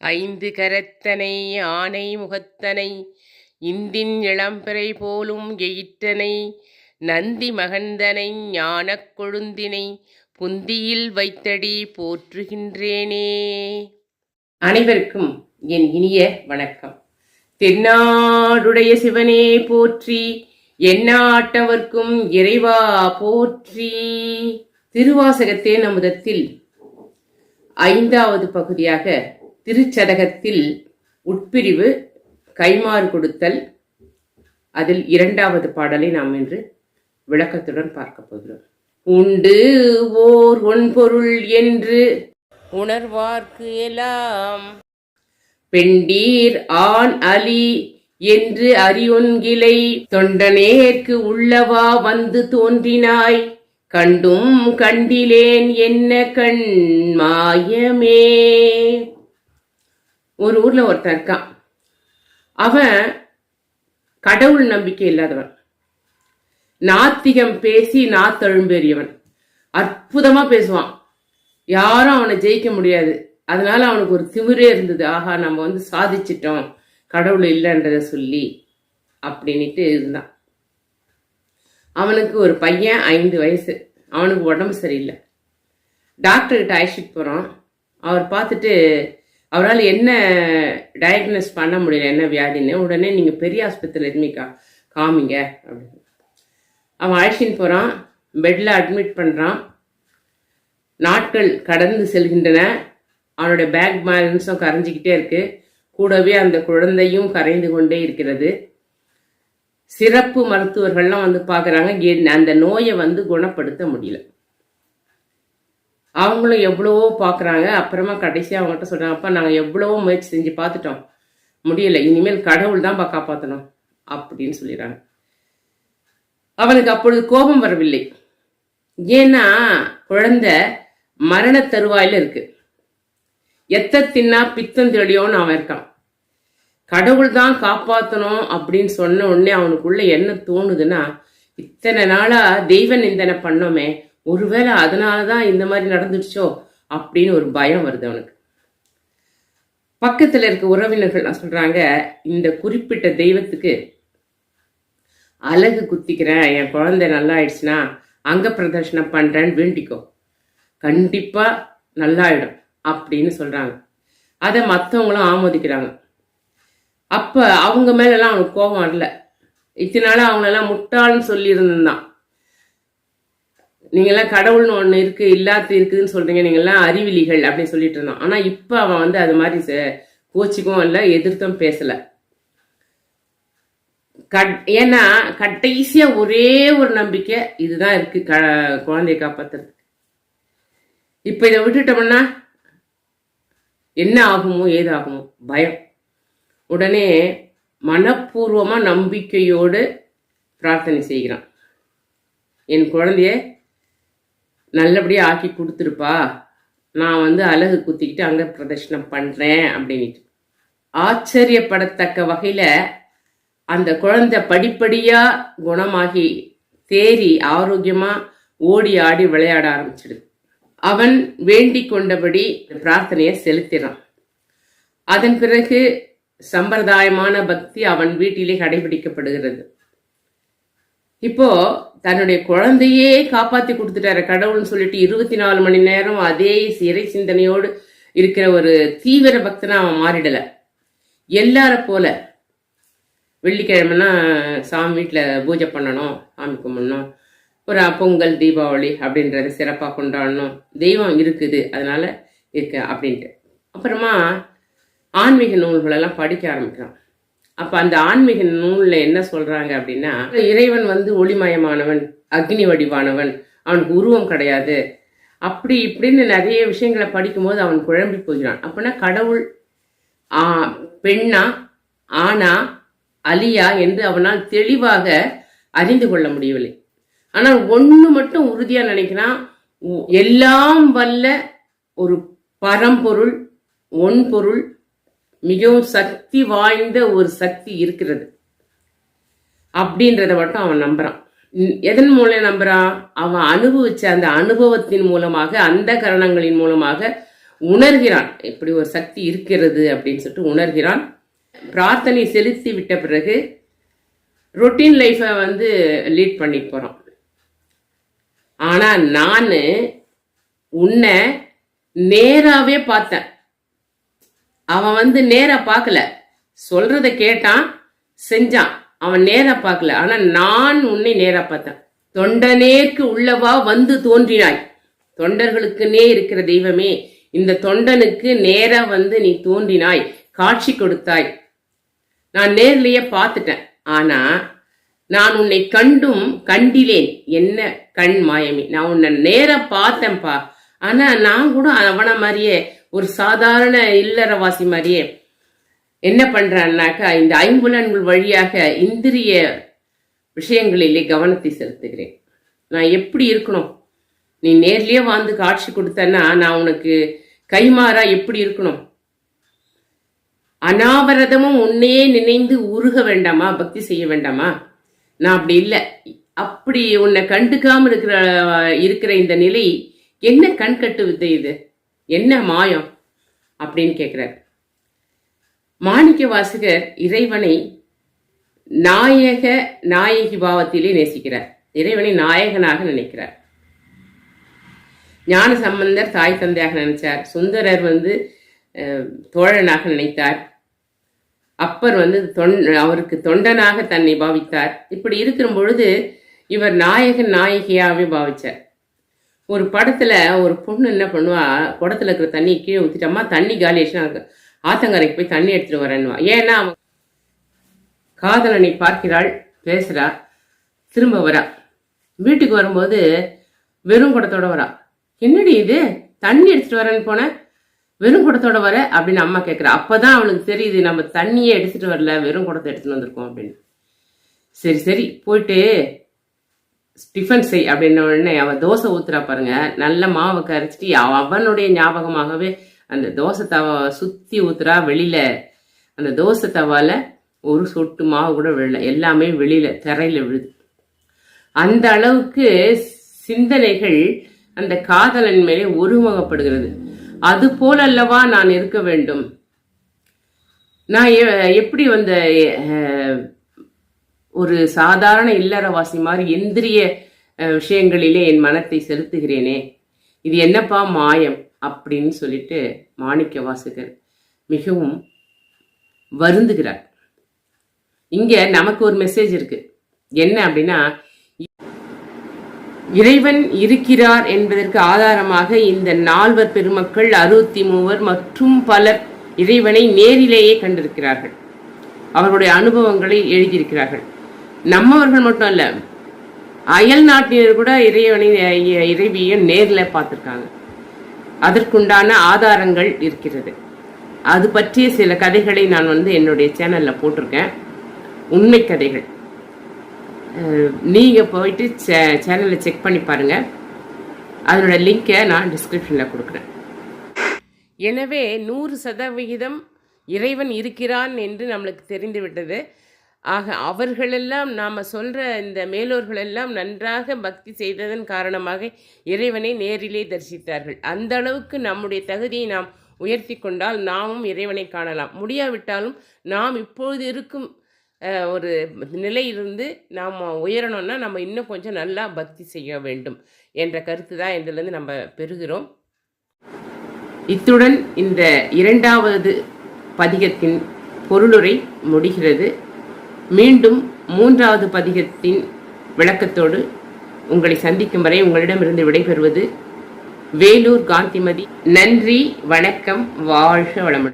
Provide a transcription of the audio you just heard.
ஐந்து கரத்தனை ஆனை முகத்தனை இந்தின் இளம்பிறை போலும் எயிற்றனை நந்தி மகந்தனை ஞானக் கொழுந்தினை புந்தியில் வைத்தடி போற்றுகின்றேனே. அனைவருக்கும் என் இனிய வணக்கம். தென்னாடுடைய சிவனே போற்றி, எந்நாட்டவர்க்கும் இறைவா போற்றி. திருவாசகத்தேன் அமுதத்தில் 5வது பகுதியாக திருச்சதகத்தில் உட்பிரிவு கைமாறு கொடுத்தல், அதில் 2வது பாடலை நாம் இன்று விளக்கத்துடன் பார்க்க போகிறோம். உண்டு ஓர் ஒன்பொருள் என்று உணர்வார்க்கு எல்லாம் பெண்டீர் ஆண் அலி என்று அறியொன்கிலை தொண்டனேற்கு உள்ளவா வந்து தோன்றினாய் கண்டும் கண்டிலேன் என்ன கண் மாயமே. ஒரு ஊர்ல ஒருத்தன் இருக்கான். அவன் கடவுள் நம்பிக்கை இல்லாதவன், நாத்திகம் பேசி நாத்தழும்பேறியவன். அற்புதமா பேசுவான், யாரும் அவனை ஜெயிக்க முடியாது. அதனால அவனுக்கு ஒரு திமிரே இருந்தது. ஆஹா, நம்ம வந்து சாதிச்சிட்டோம் கடவுள் இல்லைன்றத சொல்லி அப்படின்ட்டு இருந்தான். அவனுக்கு ஒரு பையன் 5 வயசு. அவனுக்கு உடம்பு சரியில்லை. டாக்டர்கிட்ட அழைச்சிட்டு போகிறான். அவர் பார்த்துட்டு அவரால் என்ன டயக்னோஸ் பண்ண முடியல, என்ன வியாதின்னு. உடனே நீங்கள் பெரிய ஆஸ்பத்திரியில் எதுவுமே காமிங்க அப்படின்னு அவன் அழைச்சின்னு போகிறான். பெட்டில் அட்மிட் பண்ணுறான். நாட்கள் கடந்து செல்கின்றன. அவனுடைய பேக் பேலன்ஸும் கரைஞ்சிக்கிட்டே இருக்கு. கூடவே அந்த குழந்தையும் கரைந்து கொண்டே இருக்கிறது. சிறப்பு மருத்துவர்கள்லாம் வந்து பார்க்குறாங்க, அந்த நோயை வந்து குணப்படுத்த முடியல. அவங்களும் எவ்வளவோ பார்க்குறாங்க. அப்புறமா கடைசியாக அவங்ககிட்ட சொல்கிறாங்க, அப்பா நாங்கள் எவ்வளவோ முயற்சி செஞ்சு பார்த்துட்டோம், முடியலை, இனிமேல் கடவுள் தான் காப்பாற்றணும் அப்படின்னு சொல்லிடுறாங்க. அவனுக்கு அப்பொழுது கோபம் வரவில்லை. ஏன்னா குழந்தை மரண தருவாயில இருக்கு. எத்த தின்னா பித்தம் தெளியோன்னு அவன் இருக்கான். கடவுள் தான் காப்பாற்றணும் அப்படின்னு சொன்ன உடனே அவனுக்குள்ள என்ன தோணுதுன்னா, இத்தனை நாளா தெய்வ நிந்தனை பண்ணோமே, ஒருவேளை அதனாலதான் இந்த மாதிரி நடந்துடுச்சோ அப்படின்னு ஒரு பயம் வருது அவனுக்கு. பக்கத்துல இருக்க உறவினர்கள் சொல்றாங்க, இந்த குறிப்பிட்ட தெய்வத்துக்கு அழகு குத்திக்கிறேன், என் குழந்தை நல்லா ஆயிடுச்சுன்னா அங்க பிரதர்ஷனம் பண்றேன்னு வேண்டிக்கோ, கண்டிப்பா நல்லாயிடும் அப்படின்னு சொல்றாங்க. அதை மற்றவங்களும் ஆமோதிக்கிறாங்க. அப்ப அவங்க மேலெல்லாம் அவனுக்கு கோபம் வரல. இத்தனால அவங்களெல்லாம் முட்டாள்னு சொல்லி இருந்தான். நீங்கெல்லாம் கடவுள்னு ஒண்ணு இருக்கு, இல்லாத இருக்குதுன்னு சொல்றீங்க, நீங்கெல்லாம் அறிவிலிகள் அப்படின்னு சொல்லிட்டு இருந்தான். ஆனா இப்ப அவன் வந்து அது மாதிரி கோச்சிக்கவும் இல்லை, எதிர்த்தும் பேசல. ஏன்னா கடைசியா ஒரே ஒரு நம்பிக்கை இதுதான் இருக்கு, குழந்தைய காப்பாத்துறது. இப்ப இதை விட்டுட்டோம்னா என்ன ஆகுமோ ஏதாகுமோ பயம். உடனே மனப்பூர்வமா நம்பிக்கையோடு பிரார்த்தனை செய்கிறான், என் குழந்தைய நல்லபடியா ஆக்கி கொடுத்துருப்பா, நான் வந்து அழகு குத்திக்கிட்டு அங்க பிரதர்ஷனம் பண்றேன் அப்படின்ட்டு. ஆச்சரியப்படத்தக்க வகையில அந்த குழந்தை படிப்படியா குணமாகி தேறி ஆரோக்கியமா ஓடி ஆடி விளையாட ஆரம்பிச்சிடுது. அவன் வேண்டிக் கொண்டபடி பிரார்த்தனையை செலுத்தினான். அதன் பிறகு சம்பிரதாயமான பக்தி அவன் வீட்டிலே கடைபிடிக்கப்படுகிறது. இப்போ தன்னுடைய குழந்தையே காப்பாத்தி கொடுத்துட்டாரு கடவுள்னு சொல்லிட்டு 24 மணி நேரம் அதே இறை சிந்தனையோடு இருக்கிற ஒரு தீவிர பக்தனா அவன் மாறிடல. எல்லார போல வெள்ளிக்கிழமைனா சாமி வீட்டில் பூஜை பண்ணணும், சாமி கும்பிடணும், ஒரு பொங்கல் தீபாவளி அப்படின்றத சிறப்பாக கொண்டாடணும், தெய்வம் இருக்குது அதனால இருக்கு அப்படின்ட்டு. அப்புறமா ஆன்மீக நூல்களெல்லாம் படிக்க ஆரம்பிக்கிறான். அப்ப அந்த ஆன்மீக நூல்ல என்ன சொல்றாங்க அப்படின்னா, இறைவன் வந்து ஒளிமயமானவன், அக்னி வடிவானவன், அவனுக்கு உருவம் கிடையாது, அப்படி இப்படின்னு நிறைய விஷயங்களை படிக்கும்போது அவன் குழம்பி போகிறான். அப்படின்னா கடவுள் பெண்ணா ஆனா அலியா என்று அவனால் தெளிவாக அறிந்து கொள்ள முடியவில்லை. ஆனால் ஒண்ணு மட்டும் உறுதியா நினைக்கிறான், எல்லாம் வல்ல ஒரு பரம்பொருள், ஒன்பொருள், மிகவும் சக்தி வாய்ந்த ஒரு சக்தி இருக்கிறது அப்படின்றத மட்டும் அவன் நம்புறான். எதன் மூலம் நம்புறான்? அவன் அனுபவிச்ச அந்த அனுபவத்தின் மூலமாக, அந்த கரணங்களின் மூலமாக உணர்கிறான், இப்படி ஒரு சக்தி இருக்கிறது அப்படின்னு சொல்லிட்டு உணர்கிறான். பிரார்த்தனை செலுத்தி விட்ட பிறகு ரொட்டீன் லைஃபை வந்து லீட் பண்ணிட்டு போறான். ஆனா நான் உன்னை நேராவே பார்த்தேன். அவன் வந்து நேரா பார்க்கல, சொல்றத கேட்டான், செஞ்சான். அவன் நேரா பார்க்கல, ஆனா நான் உன்னை நேரா பார்த்தேன். தொண்டனேற்கு உள்ளவா வந்து தோன்றினாய். தொண்டர்களுக்குன்னே இருக்கிற தெய்வமே, இந்த தொண்டனுக்கு நேரா வந்து நீ தோன்றினாய், காட்சி கொடுத்தாய். நான் நேர்லயே பார்த்துட்டேன். ஆனா நான் உன்னை கண்டும் கண்டிலேன். என்ன கண் மாயமே, நான் உன்னை நேரா பார்த்தேன்ப்பா. ஆனா நான் கூட அவன மாதிரியே ஒரு சாதாரண இல்லறவாசி மாதிரியே என்ன பண்றான்னாக்கா, இந்த ஐம்புலன்கள் வழியாக இந்திரிய விஷயங்களிலே கவனத்தை செலுத்துகிறேன். நான் எப்படி இருக்கணும், நீ நேர்லயே வாழ்ந்து காட்சி கொடுத்தன்னா நான் உனக்கு கைமாறா எப்படி இருக்கணும்? அனாவரதமும் உன்னையே நினைந்து உருக வேண்டாமா, பக்தி செய்ய வேண்டாமா? நான் அப்படி இல்லை. அப்படி உன்னை கண்டுக்காம இருக்கிற இந்த நிலை என்ன கண்கட்டு வித்தை, இது என்ன மாயம் அப்படின்னு கேட்கிறார். மாணிக்க வாசகர் இறைவனை நாயகி பாவத்திலே நேசிக்கிறார். இறைவனை நாயகனாக நினைக்கிறார். ஞான சம்பந்தர் தாய் தந்தையாக நினைச்சார். சுந்தரர் வந்து தோழனாக நினைத்தார். அப்பர் வந்து அவருக்கு தொண்டனாக தன்னை பாவித்தார். இப்படி இருக்கிற பொழுது இவர் நாயகன் நாயகியாவே பாவிச்சார். ஒரு படத்துல ஒரு பொண்ணு என்ன பண்ணுவா, குடத்துல இருக்கிற தண்ணி கீழே ஊத்திட்டம்மா, தண்ணி காலி ஆயிடுச்சுன்னா ஆத்தங்கரைக்கு போய் தண்ணி எடுத்துட்டு வரேன்னுவா. ஏன்னா அவன் காதலனை பார்க்கிறாள், பேசுறா, திரும்ப வரா. வீட்டுக்கு வரும்போது வெறும் குடத்தோட வரா. என்னடி இது, தண்ணி எடுத்துட்டு வரேன்னு போன, வெறும் குடத்தோட வர அப்படின்னு அம்மா கேட்குறா. அப்பதான் அவளுக்கு தெரியுது, நம்ம தண்ணியே எடுத்துட்டு வரல, வெறும் குடத்தை எடுத்துட்டு வந்திருக்கோம் அப்படின்னு. சரி சரி போயிட்டு டிஃபன் செய் அப்படின்ன உடனே அவன் தோசை ஊத்துறா பாருங்க. நல்ல மாவை கரைச்சிட்டு அவனுடைய ஞாபகமாகவே அந்த தோசை தவா சுத்தி ஊத்துறா. வெளியில அந்த தோசை தவால ஒரு சொட்டு மாவு கூட விழல, எல்லாமே வெளியில தரையில விழுது. அந்த அளவுக்கு சிந்தனைகள் அந்த காதலன் மேலே ஒருமுகப்படுகிறது. அது போல அல்லவா நான் இருக்க வேண்டும். நான் எப்படி வந்த ஒரு சாதாரண இல்லறவாசி மாதிரி இந்திரிய விஷயங்களிலே என் மனத்தை செலுத்துகிறேனே, இது என்னப்பா மாயம் அப்படின்னு சொல்லிட்டு மாணிக்க வாசகர் மிகவும் வருந்துகிறார். இங்க நமக்கு ஒரு மெசேஜ் இருக்கு. என்ன அப்படின்னா, இறைவன் இருக்கிறார் என்பதற்கு ஆதாரமாக இந்த 4 பெருமக்கள் 63 மற்றும் பலர் இறைவனை நேரிலேயே கண்டிருக்கிறார்கள். அவர்களுடைய அனுபவங்களை எழுதியிருக்கிறார்கள். நம்மவர்கள் மட்டும் அல்ல, அயல் நாட்டினர் கூட இறைவியை நேரில் பார்த்துருக்காங்க. அதற்குண்டான ஆதாரங்கள் இருக்கிறது. அது பற்றிய சில கதைகளை நான் வந்து என்னுடைய சேனல்ல போட்டிருக்கேன், உண்மை கதைகள். நீங்க போயிட்டு சேனலை செக் பண்ணி பாருங்க. அதனோட லிங்கை நான் டிஸ்கிரிப்ஷன்ல கொடுக்குறேன். எனவே 100% இறைவன் இருக்கிறான் என்று நம்மளுக்கு தெரிந்து விட்டது. ஆக அவர்களெல்லாம் நாம் சொல்கிற இந்த மேலோர்களெல்லாம் நன்றாக பக்தி செய்ததன் காரணமாக இறைவனை நேரிலே தரிசித்தார்கள். அந்த அளவுக்கு நம்முடைய தகுதியை நாம் உயர்த்தி கொண்டால் நாமும் இறைவனை காணலாம். முடியாவிட்டாலும் நாம் இப்பொழுது இருக்கும் ஒரு நிலையிலிருந்து நாம் உயரணும்னா நம்ம இன்னும் கொஞ்சம் நல்லா பக்தி செய்ய வேண்டும் என்ற கருத்து தான் இதிலிருந்து நம்ம பெறுகிறோம். இத்துடன் இந்த 2வது பதிகத்தின் பொருளுரை முடிகிறது. மீண்டும் 3வது பதிகத்தின் விளக்கத்தோடு உங்களை சந்திக்கும் வரை உங்களிடமிருந்து விடைபெறுவது வேலூர் காந்திமதி. நன்றி, வணக்கம், வாழ்க வளமுடன்.